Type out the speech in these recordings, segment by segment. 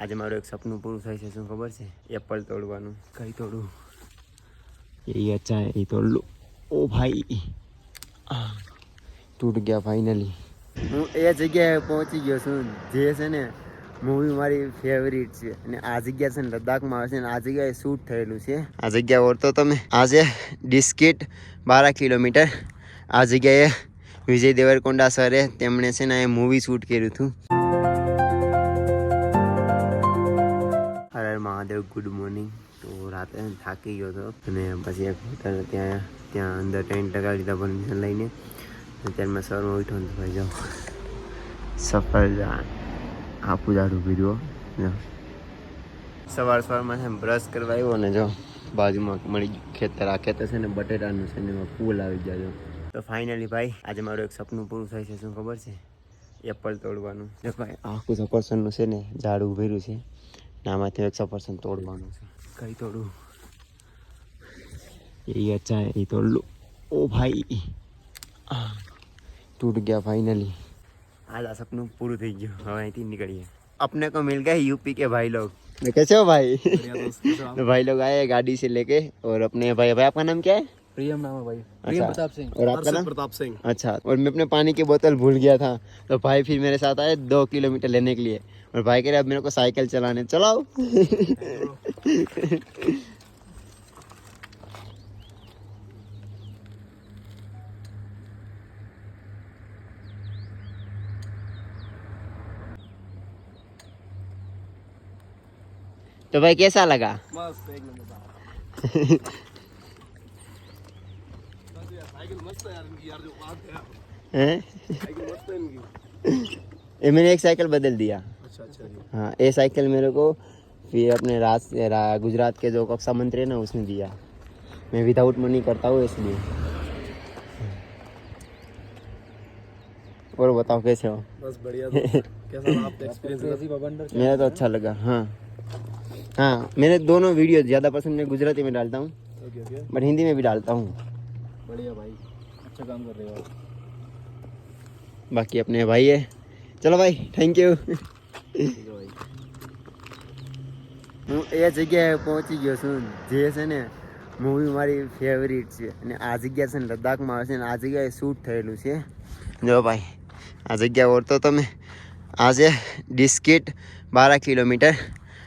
આજે મારું એક સપનું પૂરું થાય છે, શું ખબર છે? એપલ તોડવાનું. કઈ તોડું? ये अच्छा है, ये तोड़ लो. ओ भाई તૂટ ગયા ફાઇનલી. હું એ જગ્યાએ પહોંચી ગયો છું જે છે ને મૂવી મારી ફેવરિટ છે, અને આ જગ્યા છે ને લદ્દાખમાં આવે છે, અને આ જગ્યાએ શૂટ થયેલું છે. આ જગ્યા ઓળખો તમે? આજે ડિસ્કિટ 12 કિલોમીટર. આ જગ્યાએ વિજય દેવરકોંડા સરે તેમણે છે ને મૂવી શૂટ કર્યું હતું. હર મહાદેવ, ગુડ મોર્નિંગ. તો રાતે થાકી ગયો હતો અને પછી એક હોટલ ત્યાં અંદર ટેન્ટ લગાવી દીધા પરમિશન લઈને. અત્યારે મેં સવારમાં ઉઠ્યો ને ભાઈ જાઓ સફરજન આપું દાડું પીધું. સવારમાં છે બ્રશ કરવા આવ્યો ને જો બાજુમાં મળી ગયું ખેતર. આ ખેતર છે ને બટેટાનું છે ને એમાં ફૂલ આવી ગયા જો. તો ફાઇનલી ભાઈ આજે મારું એક સપનું પૂરું થાય છે, શું ખબર છે? એપલ તોડવાનું. જો ભાઈ આખું સફરજનનું છે ને ઝાડ ઉભેલું છે, આમાંથી એક સફરજન તોડવાનું છે. કઈ તોડું? ये अच्छा है, ये तोड़ लो. ओ भाई टूट गया फाइनली. आज आ सपनों पूरा થઈ ગયું. હવે અહીંથી નીકળીએ. अपने को मिल गए यूपी के भाई लोग. कैसे हो भाई? तो भाई लोग आए गाड़ी से लेके, और अपने भाई आपका नाम क्या है? प्रियम नाम है भाई. प्रियम प्रताप सिंह. और आपका नाम? प्रताप सिंह. अच्छा. और मैं अपने पानी की बोतल भूल गया था, तो भाई फिर मेरे साथ आए 2 किलोमीटर लेने के लिए, और भाई कह रहे अब मेरे को साइकिल चलाने चलाओ. तो भाई कैसा लगा? मस्त एक नंबर. साइकिल मस्त है यार इनकी, यार जो बात है हैं? साइकिल मस्त है इनकी. ये मैंने एक साइकिल बदल दिया. अच्छा अच्छा जी. हाँ, ये साइकिल मेरे को फिर अपने गुजरात के जो कक्षा मंत्री है ना उसने दिया. मैं विदाउट मनी करता हूँ इसलिए. और बताओ कैसे हो? बस बढ़िया. कैसा रहा आपका एक्सपीरियंस? मेरा तो अच्छा लगा. हाँ हाँ, मैंने दोनों वीडियो ज़्यादा पसंद मैं गुजराती में डालता हूँ, ओके ओके. बट हिंदी में भी डालता हूँ. बढ़िया भाई, अच्छा काम कर रहे हो आप. बाकी अपने भाई है. चलो भाई, थैंक यू. ठीक है भाई. હું એ જગ્યાએ પહોંચી ગયો છું જે છે ને મૂવી મારી ફેવરિટ છે, અને આ જગ્યા છે ને લદ્દાખમાં આવે છે, અને આ જગ્યાએ શૂટ થયેલું છે. જો ભાઈ આ જગ્યા ઓળખો તમે? આજે ડિસ્કિટ 12 કિલોમીટર.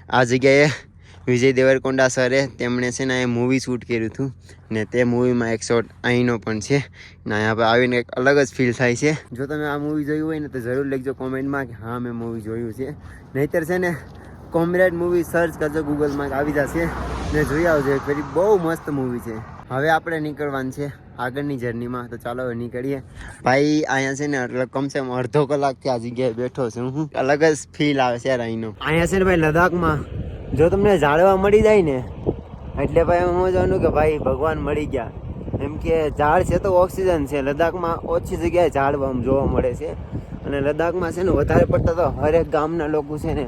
આ જગ્યાએ વિજય દેવરકોંડા સરે તેમણે છે ને મૂવી શૂટ કર્યું હતું, ને તે મૂવીમાં એક શોટ અહીંનો પણ છે ને. અહીંયા પર આવીને એક અલગ જ ફીલ થાય છે. જો તમે આ મૂવી જોયું હોય ને તો જરૂર લખજો કોમેન્ટમાં કે હા મેં મૂવી જોયું છે. નહીંતર છે ને કોમરેડ મૂવી સર્ચ કરજો ગૂગલમાં, આવી જશે ને જોઈ આવજો. ફરી બહુ મસ્ત મૂવી છે. હવે આપણે નીકળવાનું છે આગળની જર્નીમાં, તો ચાલો હવે નીકળીએ. ભાઈ અહીંયા છે ને એટલે કમસે કમ અડધો કલાકથી આ જગ્યાએ બેઠો છું હું. અલગ જ ફીલ આવે છે યાર અહીંનો. અહીંયા છે ને ભાઈ લદ્દાખમાં જો તમને ઝાડવા મળી જાય ને એટલે ભાઈ હું સમજવાનું કે ભાઈ ભગવાન મળી ગયા. એમ કે ઝાડ છે તો ઓક્સિજન છે. લદ્દાખમાં ઓછી જગ્યાએ ઝાડવા જોવા મળે છે, અને લદ્દાખમાં છે ને વધારે પડતા તો હરેક ગામના લોકો છે ને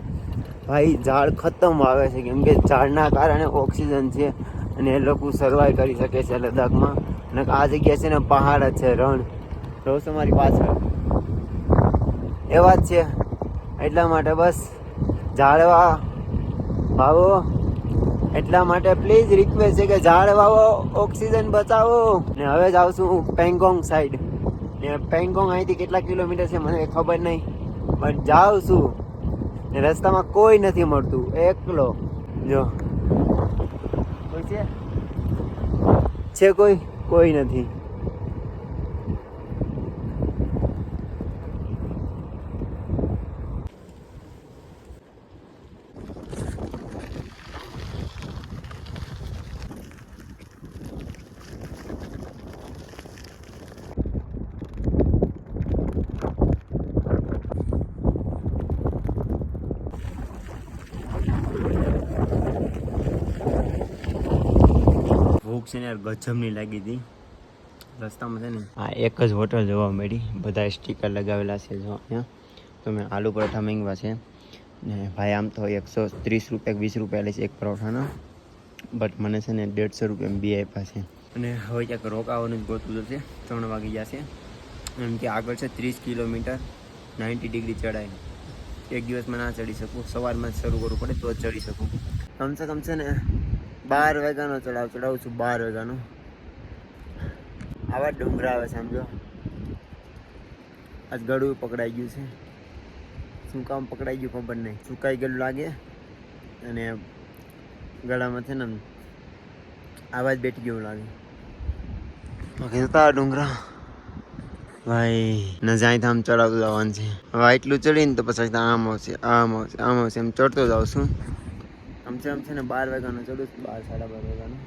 ભાઈ ઝાડ ખતમ આવે છે, કેમ કે ઝાડના કારણે ઓક્સિજન છે અને એ લોકો સર્વાઈવ કરી શકે છે લદ્દાખમાં. અને આ જગ્યા છે ને પહાડ જ છે, રણ જોઉં તમારી પાછળ એવા જ છે. એટલા માટે બસ ઝાડવા વાવો. એટલા માટે પ્લીઝ રિક્વેસ્ટ છે કે ઝાડ વાવો, ઓક્સિજન બચાવો. ને હવે જ આવશું પેંગોંગ સાઈડ. ને પેંગોંગ અહીંથી કેટલા કિલોમીટર છે મને ખબર નહીં, પણ જાઉં છું. ને રસ્તામાં કોઈ નથી મળતું, એકલો. જો કોઈ છે કોઈ નથી. ભૂખ છે ને યાર ગજબની લાગી હતી રસ્તામાં છે ને. આ એક જ હોટલ જોવા મળી, બધા સ્ટીકર લગાવેલા છે જો અહીંયા. તો મેં આલુ પરોઠા માંગ્યા છે, ને ભાઈ આમ તો 130 રૂપિયા 20 રૂપિયા લે છે એક પરોઠાના, બટ મને છે ને 150 રૂપિયા બે આપ્યા છે. અને હવે ક્યાંક રોકાવાનું જ ગોતવું છે. 3 વાગી જશે. એમ કે આગળ છે 30 કિલોમીટર 90 ડિગ્રી ચડાઈ. એક દિવસમાં ના ચડી શકું, સવારમાં જ શરૂ કરવું પડે તો જ ચડી શકું. કમસે કમ છે ને 12 વાગ્યાનો ચડાવું છું, 12 વાગ્યાનો. આવા ડુંગરા આવે સમજો. આજ ગળું પકડાઈ ગયું છે. શું કામ પકડાઈ ગયું ખબર નહીં, સુકાઈ ગયેલું લાગે અને ગળામાં છે ને આવાજ બેઠી ગયું લાગે. બાકી જતા ડુંગરા ભાઈ ન જાય તો આમ ચડાવતું જવાનું છે. હવે એટલું ચડીને તો પછી આમ આવશે એમ ચડતો જાઉં છું. કમસે કમ છે ને 12 વાગ્યાનો ચડું છું, 12 સાડા 12 વાગ્યાનો.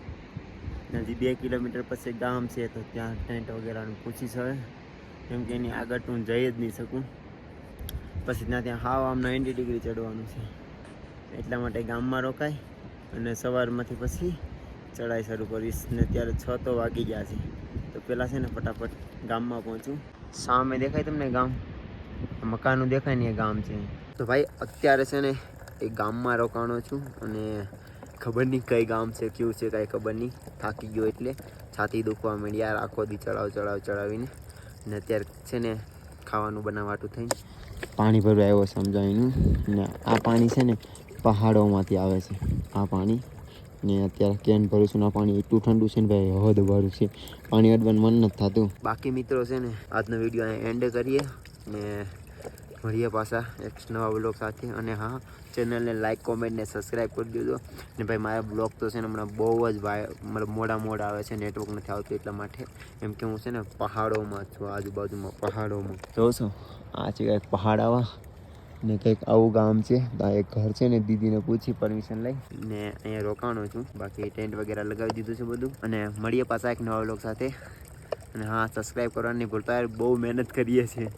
હજી 2 કિલોમીટર પછી ગામ છે તો ત્યાં ટેન્ટ વગેરેનું પૂછીશ હવે, કેમ કે એની આગળ તો હું જઈ જ નહીં શકું. પછી ત્યાં હાવ આમ 90 ડિગ્રી ચડવાનું છે, એટલા માટે ગામમાં રોકાય અને સવારમાંથી પછી ચડાઈ શરૂ કરીશ. ને અત્યારે 6 તો વાગી ગયા છે, તો પહેલાં છે ને ફટાફટ ગામમાં પહોંચું. સામે દેખાય તમને ગામ, મકાનો દેખાય ને એ ગામ છે. તો ભાઈ અત્યારે છે ને એ ગામમાં રોકાણો છું અને ખબર નહીં કઈ ગામ છે, કયું છે કાંઈ ખબર નહીં. થાકી ગયો એટલે છાતી દુખવા માંડી યાર, આખો દી ચડાવીને. ને અત્યારે છે ને ખાવાનું બનાવવાતું થઈને પાણી ભરવા આવ્યો સમજાવીનું. ને આ પાણી છે ને પહાડોમાંથી આવે છે આ પાણી. ને અત્યારે કેન ભરું છું, આ પાણી એટલું ઠંડુ છે ને ભાઈ, હદ ભરું છે. પાણી અડવાનું મન નથી થતું. બાકી મિત્રો છે ને આજનો વિડીયો અહીં એન્ડ કરીએ ને મળીએ પાછા એક નવા બ્લોગ સાથે. અને હા, ચેનલને લાઈક કોમેન્ટ ને સબસ્ક્રાઈબ કરી દેજો. ને ભાઈ મારા બ્લોગ તો છે ને હમણાં બહુ જ મતલબ મોડા આવે છે, નેટવર્ક નથી આવતું એટલા માટે. એમ કે હું છે ને પહાડોમાં છું, આજુબાજુમાં પહાડોમાં જોઉં છું. આ છે કંઈક પહાડ આવા ને કંઈક આવું ગામ છે. ત્યાં એક ઘર છે ને, દીદીને પૂછી પરમિશન લઈ ને અહીંયા રોકાણો છું. બાકી ટેન્ટ વગેરે લગાવી દીધું છે બધું. અને મળીએ પાછા એક નવા બ્લોગ સાથે. અને હા, સબસ્ક્રાઈબ કરવાની નહીં ભૂલતા યાર, બહુ મહેનત કરીએ છીએ.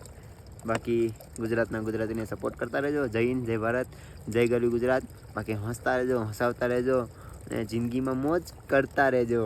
બાકી ગુજરાતીને સપોર્ટ કરતા રહેજો. જય હિન્દ, જય ભારત, જય ગરવી ગુજરાત. બાકી હસતા રહેજો, હસાવતા રહેજો અને જિંદગીમાં મોજ કરતા રહેજો.